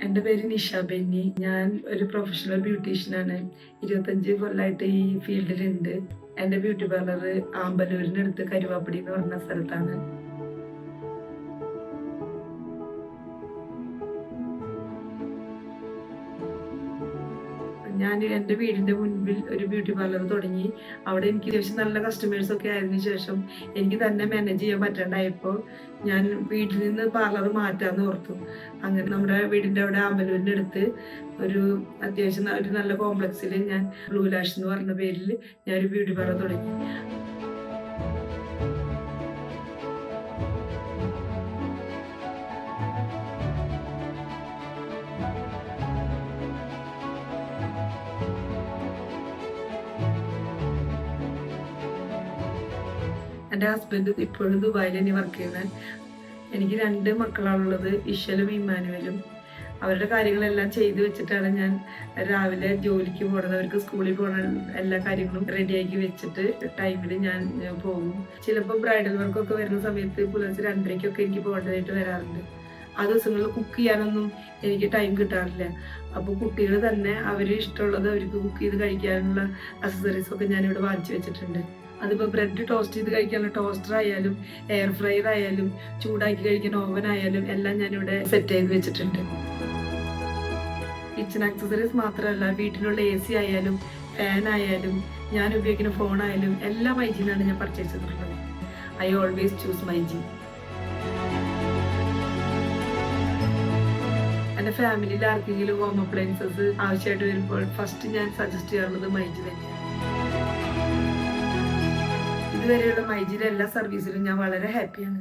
എൻ്റെ പേര് നിഷ ബെന്നി. ഞാൻ ഒരു പ്രൊഫഷണൽ ബ്യൂട്ടീഷ്യനാണ്. 25 കൊല്ലമായിട്ട് ഈ ഫീൽഡിലുണ്ട്. എൻ്റെ ബ്യൂട്ടി പാർലർ ആമ്പലൂരിനടുത്ത് കരുവാപ്പടി എന്ന് പറഞ്ഞ സ്ഥലത്താണ്. ഞാൻ എൻ്റെ വീടിൻ്റെ മുൻപിൽ ഒരു ബ്യൂട്ടി പാർലർ തുടങ്ങി. അവിടെ എനിക്ക് അത്യാവശ്യം നല്ല കസ്റ്റമേഴ്സൊക്കെ ആയതിനു ശേഷം എനിക്ക് തന്നെ മാനേജ് ചെയ്യാൻ പറ്റാണ്ടായപ്പോൾ ഞാൻ വീട്ടിൽ നിന്ന് പാർലർ മാറ്റാമെന്ന് ഓർത്തു. അങ്ങനെ നമ്മുടെ വീടിൻ്റെ അവിടെ ആമ്പലൂരിൻ്റെ അടുത്ത് ഒരു അത്യാവശ്യം ഒരു നല്ല കോംപ്ലക്സിൽ ഞാൻ ബ്ലൂ ലാഷ് എന്ന് പറഞ്ഞ പേരിൽ ഞാനൊരു ബ്യൂട്ടി പാർലർ തുടങ്ങി. എൻ്റെ ഹസ്ബൻഡ് ഇപ്പോഴും ദുബായിൽ തന്നെ വർക്ക് ചെയ്യുന്നത്. എനിക്ക് 2 മക്കളാണുള്ളത്, ഇഷലും ഇമ്മാനുവലും. അവരുടെ കാര്യങ്ങളെല്ലാം ചെയ്തു വെച്ചിട്ടാണ് ഞാൻ രാവിലെ ജോലിക്ക് പോകണത്. അവർക്ക് സ്കൂളിൽ പോകണ എല്ലാ കാര്യങ്ങളും റെഡിയാക്കി വെച്ചിട്ട് ടൈമിൽ ഞാൻ പോകും. ചിലപ്പോൾ ബ്രൈഡൽ വർക്കൊക്കെ വരുന്ന സമയത്ത് പുലർച്ചെ 2:30-ക്കൊക്കെ എനിക്ക് പോകേണ്ടതായിട്ട് വരാറുണ്ട്. ആ ദിവസങ്ങളിൽ കുക്ക് ചെയ്യാനൊന്നും എനിക്ക് ടൈം കിട്ടാറില്ല. അപ്പോൾ കുട്ടികൾ തന്നെ അവർ ഇഷ്ടമുള്ളത് അവർക്ക് കുക്ക് ചെയ്ത് കഴിക്കാനുള്ള അക്സസറീസൊക്കെ ഞാനിവിടെ വാങ്ങിച്ചു വെച്ചിട്ടുണ്ട്. അതിപ്പോൾ ബ്രെഡ് ടോസ്റ്റ് ചെയ്ത് കഴിക്കാനുള്ള ടോസ്റ്റർ ആയാലും എയർ ഫ്രയർ ആയാലും ചൂടാക്കി കഴിക്കുന്ന ഓവൻ ആയാലും എല്ലാം ഞാനിവിടെ സെറ്റ് ചെയ്ത് വെച്ചിട്ടുണ്ട്. കിച്ചൺ ആക്സസറീസ് മാത്രമല്ല, വീട്ടിലുള്ള AC ആയാലും ഫാൻ ആയാലും ഞാൻ ഉപയോഗിക്കുന്ന ഫോണായാലും എല്ലാം മൈജിന്നാണ് ഞാൻ പർച്ചേസ് ചെയ്തിട്ടുള്ളത്. I always choose myG. എൻ്റെ ഫാമിലിയിൽ ആർക്കെങ്കിലും ഹോം അപ്ലയൻസസ് ആവശ്യമായിട്ട് വരുമ്പോൾ ഫസ്റ്റ് ഞാൻ സജസ്റ്റ് ചെയ്യാറുള്ളത് മൈജി തന്നെയാണ്. ഇതുവരെയുള്ള മൈജിയിലെ എല്ലാ സർവീസിലും ഞാൻ വളരെ ഹാപ്പിയാണ്.